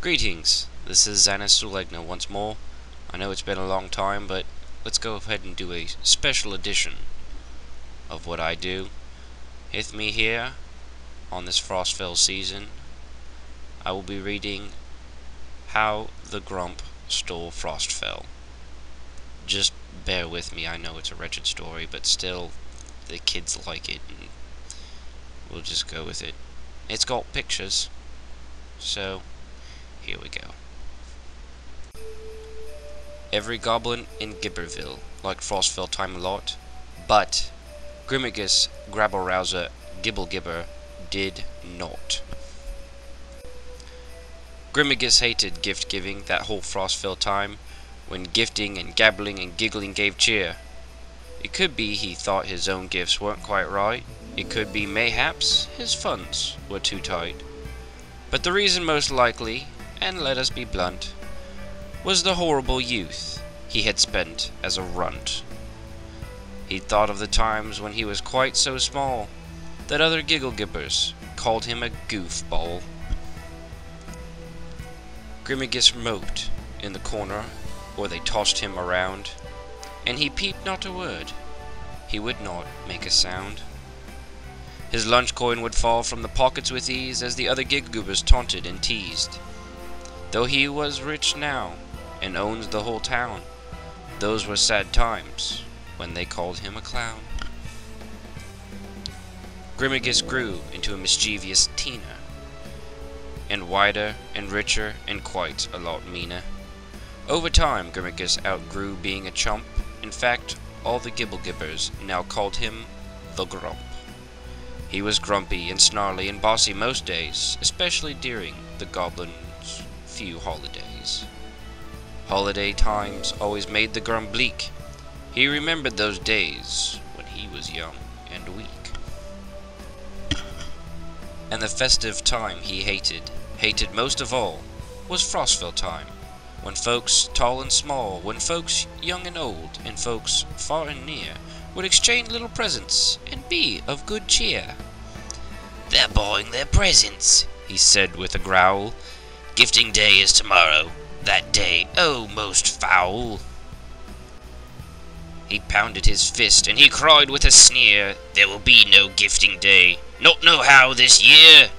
Greetings, this is Xanastulegna once more. I know it's been a long time, but let's go ahead and do a special edition of what I do. With me here, on this Frostfell season, I will be reading How the Grump Stole Frostfell. Just bear with me, I know it's a wretched story, but still, the kids like it, and we'll just go with it. It's got pictures, so here we go. Every goblin in Gibberville liked Frostfell time a lot, but Grimmagus Grabblerouser Gibble did not. Grimmagus hated gift-giving that whole Frostfell time, when gifting and gabbling and giggling gave cheer. It could be he thought his own gifts weren't quite right, it could be mayhaps his funds were too tight. But the reason most likely, and let us be blunt, was the horrible youth he had spent as a runt. He thought of the times when he was quite so small that other giggle-gibbers called him a goofball. Grimmagus moped in the corner, or they tossed him around, and he peeped not a word, he would not make a sound. His lunch coin would fall from the pockets with ease as the other giggle-gibbers taunted and teased. Though he was rich now, and owns the whole town, those were sad times when they called him a clown. Grimmagus grew into a mischievous teener, and wider and richer and quite a lot meaner. Over time, Grimmagus outgrew being a chump. In fact, all the gibble-gibbers now called him the Grump. He was grumpy and snarly and bossy most days, especially during the goblins' few holidays. Holiday times always made the Grump bleak. He remembered those days when he was young and weak. And the festive time he hated most of all, was Frostfell time, when folks tall and small, when folks young and old, and folks far and near, would exchange little presents and be of good cheer. "They're buying their presents," he said with a growl. "Gifting day is tomorrow, that day, oh, most foul." He pounded his fist, and he cried with a sneer, "There will be no gifting day, not nohow this year."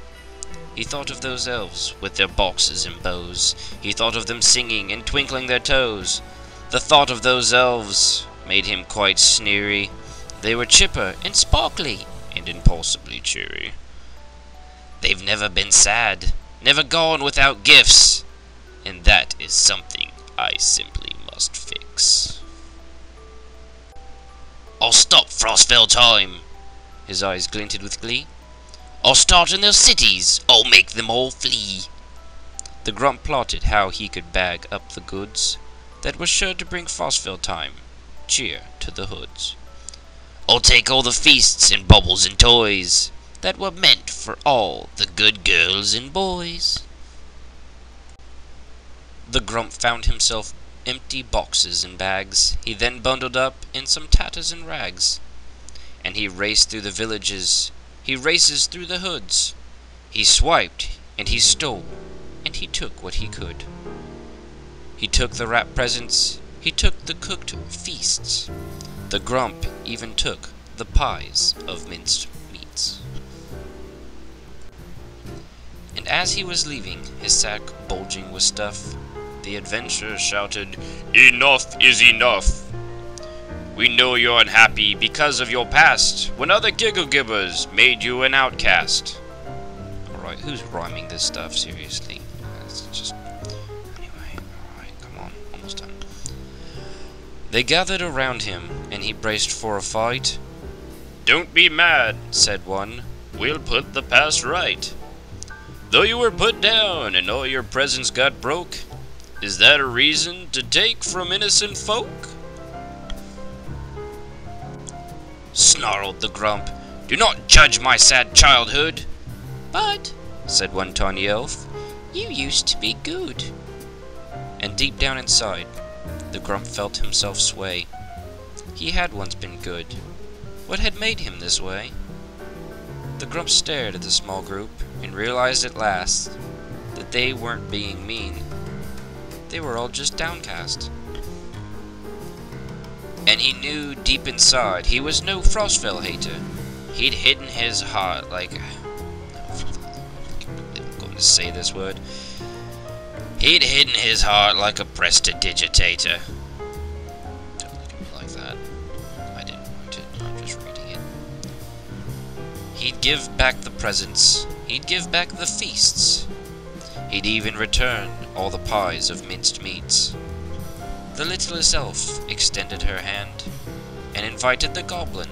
He thought of those elves with their boxes and bows. He thought of them singing and twinkling their toes. The thought of those elves made him quite sneery. They were chipper and sparkly and impulsively cheery. They've never been sad, never gone without gifts, and that is something I simply must fix. "I'll stop Frostfell time." His eyes glinted with glee. "I'll start in their cities, I'll make them all flee." The Grump plotted how he could bag up the goods that were sure to bring Frostfell time cheer to the hoods. "I'll take all the feasts and baubles and toys that were meant for all the good girls and boys." The Grump found himself empty boxes and bags. He then bundled up in some tatters and rags, and he raced through the villages. He races through the hoods. He swiped, and he stole, and he took what he could. He took the wrapped presents, he took the cooked feasts. The Grump even took the pies of minced meats. And as he was leaving, his sack bulging with stuff, the adventurer shouted, "Enough is enough! We know you're unhappy because of your past, when other giggle-gibbers made you an outcast." Alright, who's rhyming this stuff, seriously? It's just... Anyway, alright, come on, almost done. They gathered around him, and he braced for a fight. "Don't be mad," said one, "we'll put the past right. Though you were put down, and all your presents got broke, is that a reason to take from innocent folk?" Snarled the Grump, "Do not judge my sad childhood." "But," said one tiny elf, "you used to be good." And deep down inside, the Grump felt himself sway. He had once been good. What had made him this way? The Grump stared at the small group and realized at last that they weren't being mean. They were all just downcast. And he knew deep inside he was no Frostfell hater. He'd hidden his heart like... I'm going to say this word. He'd hidden his heart like a prestidigitator. Don't look at me like that. I didn't write it, I'm just reading it. He'd give back the presents. He'd give back the feasts. He'd even return all the pies of minced meats. The littlest elf extended her hand and invited the goblin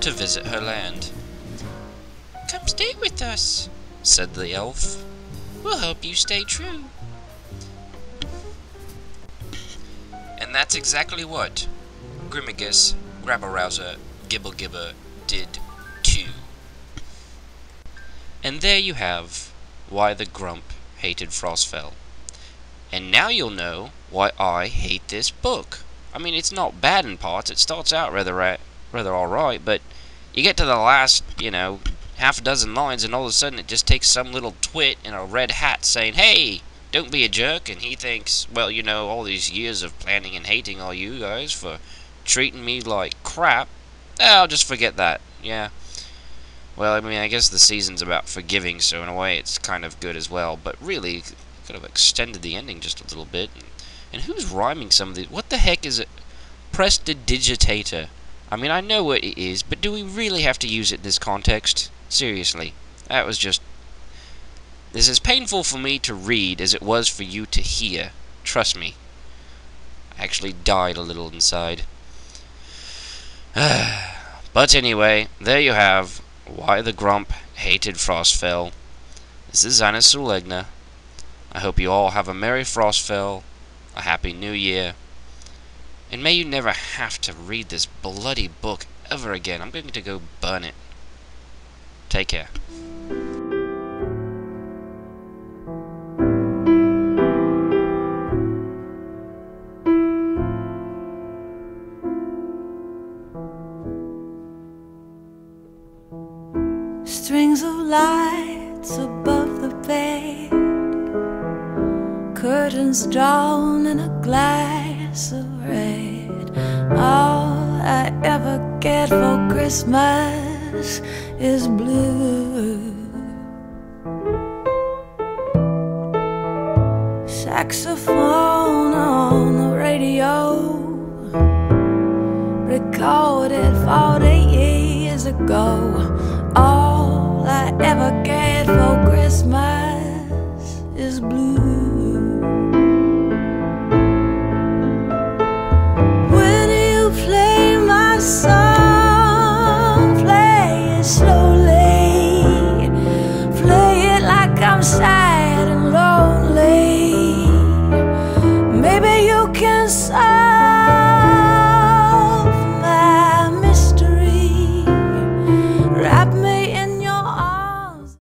to visit her land. "Come stay with us," said the elf. "We'll help you stay true." And that's exactly what Grimmagus, Grabber-Rouser, Gibble-Gibber did too. And there you have why the Grump hated Frostfell. And now you'll know why I hate this book. I mean, it's not bad in parts. It starts out rather alright, but you get to the last, half a dozen lines, and all of a sudden it just takes some little twit in a red hat saying, "Hey, don't be a jerk," and he thinks, well, all these years of planning and hating all you guys for treating me like crap, I'll just forget that, yeah. Well, I mean, I guess the season's about forgiving, so in a way it's kind of good as well, but really, could have extended the ending just a little bit. And who's rhyming some of these? What the heck is it? Prestidigitator. I mean, I know what it is, but do we really have to use it in this context? Seriously. That was just... This is painful for me to read as it was for you to hear. Trust me. I actually died a little inside. But anyway, there you have why the Grump hated Frostfell. This is Anisul Egna. I hope you all have a Merry Frostfell, a Happy New Year, and may you never have to read this bloody book ever again. I'm going to go burn it. Take care. Strings of lights above the bed, curtains drawn in a glass of red. All I ever get for Christmas is blue. Saxophone on the radio, recorded 40 years ago. All I ever get for Christmas is blue. When you play my song,